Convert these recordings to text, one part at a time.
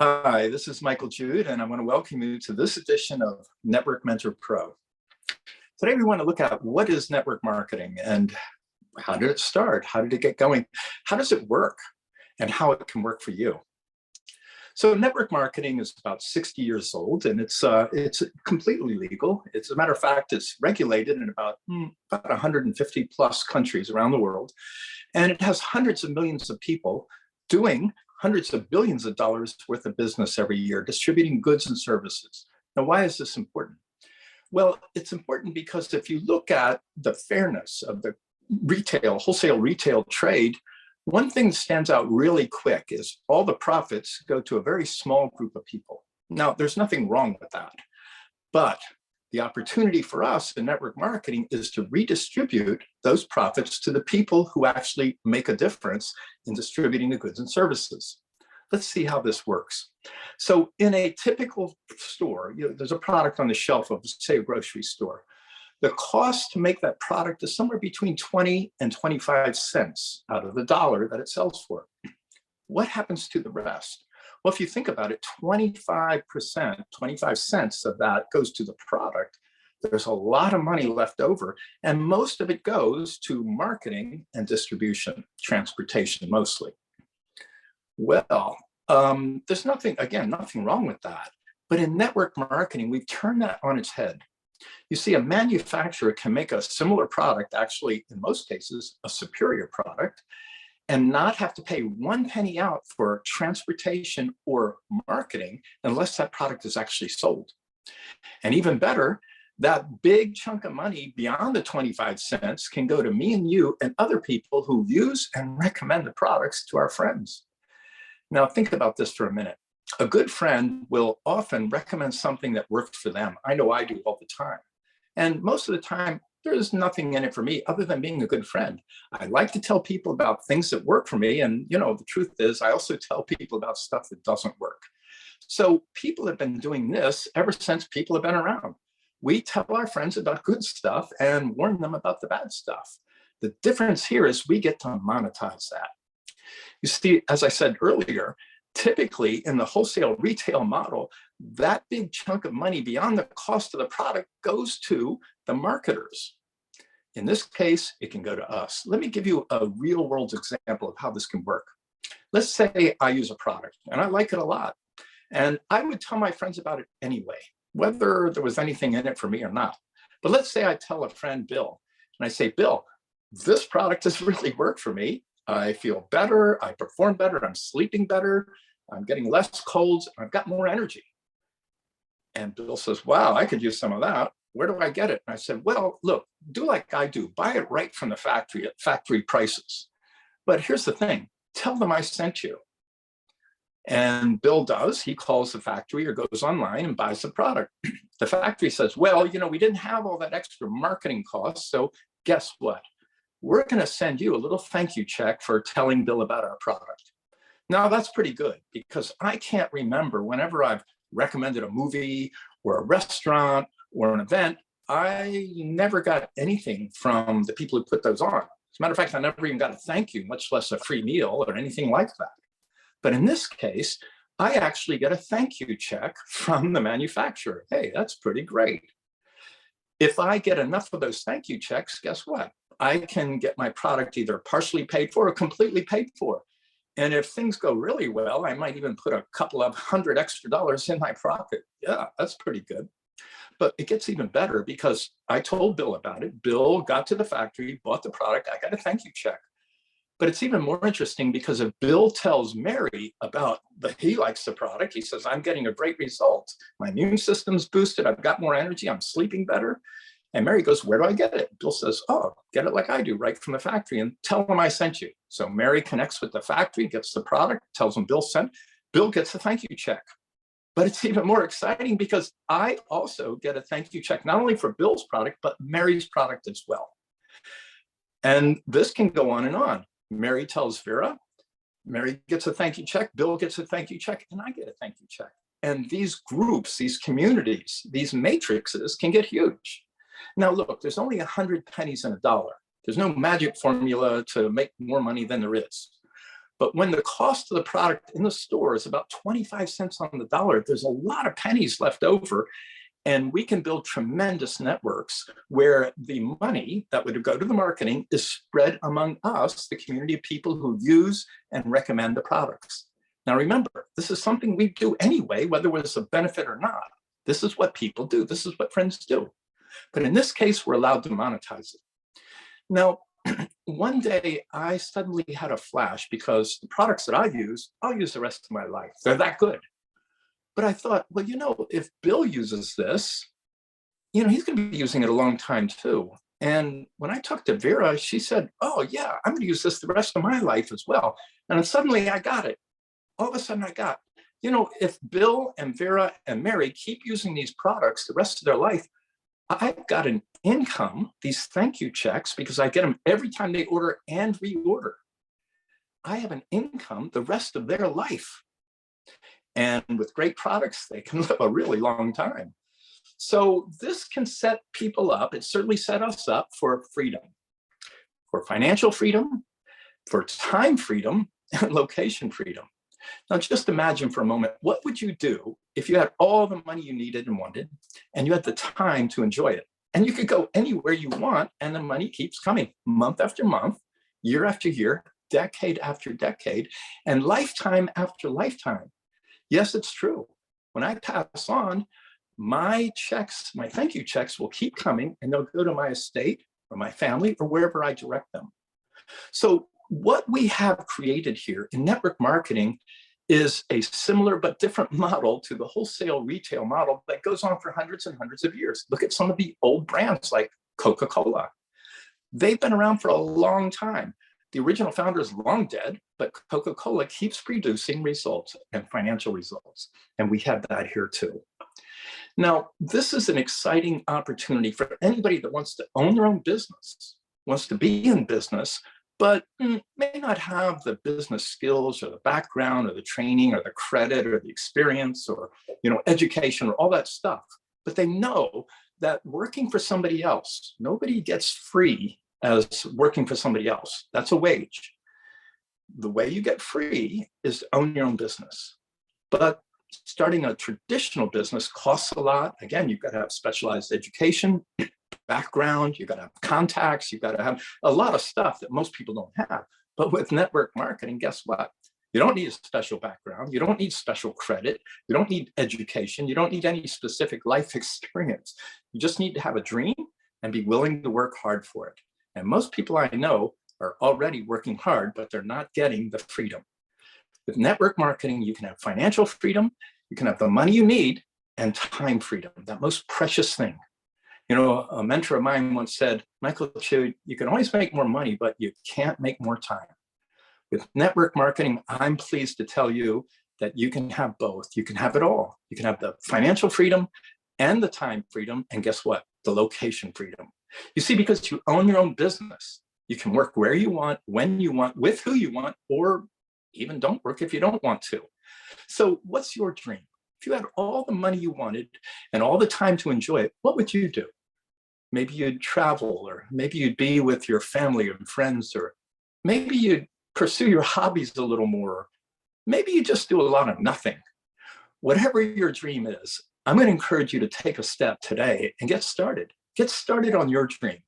Hi, this is Michael Jude, and I want to welcome you to this edition of Network Mentor Pro. Today, we want to look at what is network marketing and how did it start? How did it get going? How does it work? And how it can work for you. So network marketing is about 60 years old, and it's completely legal. As a matter of fact, it's regulated in about 150 plus countries around the world. And it has hundreds of millions of people doing hundreds of billions of dollars worth of business every year, distributing goods and services. Now, why is this important? Well, it's important because if you look at the fairness of the wholesale retail trade, one thing that stands out really quick is all the profits go to a very small group of people. Now, there's nothing wrong with that, but the opportunity for us in network marketing is to redistribute those profits to the people who actually make a difference in distributing the goods and services. Let's see how this works. So in a typical store, there's a product on the shelf of, say, a grocery store. The cost to make that product is somewhere between 20 and 25 cents out of the dollar that it sells for. What happens to the rest? Well, if you think about it, 25%, 25 cents of that goes to the product. There's a lot of money left over, and most of it goes to marketing and distribution, transportation mostly. Well, there's nothing wrong with that. But in network marketing, we've turned that on its head. You see, a manufacturer can make a similar product, actually, in most cases, a superior product, and not have to pay 1 penny out for transportation or marketing unless that product is actually sold. And even better, that big chunk of money beyond the 25 cents can go to me and you and other people who use and recommend the products to our friends. Now, think about this for a minute. A good friend will often recommend something that works for them. I know I do all the time. And most of the time, there's nothing in it for me other than being a good friend. I like to tell people about things that work for me. And, the truth is, I also tell people about stuff that doesn't work. So people have been doing this ever since people have been around. We tell our friends about good stuff and warn them about the bad stuff. The difference here is we get to monetize that. You see, as I said earlier, typically in the wholesale retail model, that big chunk of money beyond the cost of the product goes to the marketers. In this case, it can go to us. Let me give you a real world example of how this can work. Let's say I use a product and I like it a lot. And I would tell my friends about it anyway, whether there was anything in it for me or not. But let's say I tell a friend, Bill, and I say, Bill, this product has really worked for me. I feel better, I perform better, I'm sleeping better, I'm getting less colds, I've got more energy. And Bill says, wow, I could use some of that. Where do I get it? And I said, well, look, do like I do. Buy it right from the factory at factory prices. But here's the thing, tell them I sent you. And Bill does. He calls the factory or goes online and buys the product. The factory says, well, we didn't have all that extra marketing cost. So guess what? We're going to send you a little thank you check for telling Bill about our product. Now, that's pretty good because I can't remember whenever I've recommended a movie or a restaurant or an event, I never got anything from the people who put those on. As a matter of fact, I never even got a thank you, much less a free meal or anything like that. But in this case, I actually get a thank you check from the manufacturer. Hey, that's pretty great. If I get enough of those thank you checks, guess what? I can get my product either partially paid for or completely paid for. And if things go really well, I might even put a couple of $100 extra in my pocket. Yeah, that's pretty good. But it gets even better because I told Bill about it. Bill got to the factory, bought the product. I got a thank you check. But it's even more interesting because if Bill tells Mary about that he likes the product, he says, I'm getting a great result. My immune system's boosted. I've got more energy. I'm sleeping better. And Mary goes, where do I get it? Bill says, oh, get it like I do, right from the factory, and tell them I sent you. So Mary connects with the factory, gets the product, tells them Bill sent. Bill gets a thank you check. But it's even more exciting because I also get a thank you check, not only for Bill's product, but Mary's product as well. And this can go on and on. Mary tells Vera, Mary gets a thank you check, Bill gets a thank you check, and I get a thank you check. And these groups, these communities, these matrices can get huge. Now, look, there's only 100 pennies in a dollar. There's no magic formula to make more money than there is. But when the cost of the product in the store is about 25 cents on the dollar, there's a lot of pennies left over. And we can build tremendous networks where the money that would go to the marketing is spread among us, the community of people who use and recommend the products. Now, remember, this is something we do anyway, whether it's a benefit or not. This is what people do. This is what friends do. But in this case, we're allowed to monetize it. Now, one day I suddenly had a flash because the products that I use, I'll use the rest of my life. They're that good. But I thought, well, if Bill uses this, he's going to be using it a long time too. And when I talked to Vera, she said, oh yeah, I'm going to use this the rest of my life as well. And then suddenly I got it. All of a sudden I got, if Bill and Vera and Mary keep using these products the rest of their life, I've got an income, these thank you checks, because I get them every time they order and reorder. I have an income the rest of their life. And with great products, they can live a really long time. So this can set people up. It certainly set us up for freedom, for financial freedom, for time freedom, and location freedom. Now, just imagine for a moment, what would you do if you had all the money you needed and wanted, and you had the time to enjoy it? And you could go anywhere you want, and the money keeps coming month after month, year after year, decade after decade, and lifetime after lifetime. Yes, it's true. When I pass on, my checks, my thank you checks will keep coming, and they'll go to my estate or my family or wherever I direct them. So what we have created here in network marketing is a similar but different model to the wholesale retail model that goes on for hundreds and hundreds of years. Look at some of the old brands like Coca-Cola. They've been around for a long time. The original founder is long dead, but Coca-Cola keeps producing results and financial results. And we have that here too. Now, this is an exciting opportunity for anybody that wants to own their own business, wants to be in business, but may not have the business skills or the background or the training or the credit or the experience or education or all that stuff. But they know that working for somebody else, nobody gets free as working for somebody else. That's a wage. The way you get free is to own your own business. But starting a traditional business costs a lot. Again, you've got to have specialized education, background, you've got to have contacts, you've got to have a lot of stuff that most people don't have. But with network marketing, guess what? You don't need a special background. You don't need special credit. You don't need education. You don't need any specific life experience. You just need to have a dream and be willing to work hard for it. And most people I know are already working hard, but they're not getting the freedom. With network marketing, you can have financial freedom, you can have the money you need, and time freedom, that most precious thing. A mentor of mine once said, Michael, Jude, you can always make more money, but you can't make more time. With network marketing, I'm pleased to tell you that you can have both. You can have it all. You can have the financial freedom and the time freedom, and guess what? The location freedom. You see, because you own your own business, you can work where you want, when you want, with who you want, or even don't work if you don't want to. So what's your dream? If you had all the money you wanted and all the time to enjoy it, what would you do? Maybe you'd travel, or maybe you'd be with your family and friends, or maybe you'd pursue your hobbies a little more. Maybe you just do a lot of nothing. Whatever your dream is, I'm going to encourage you to take a step today and get started. Get started on your dream.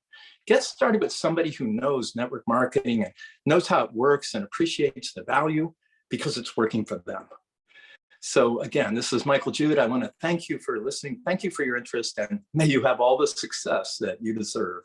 Get started with somebody who knows network marketing and knows how it works and appreciates the value because it's working for them. So again, this is Michael Jude. I want to thank you for listening. Thank you for your interest, and may you have all the success that you deserve.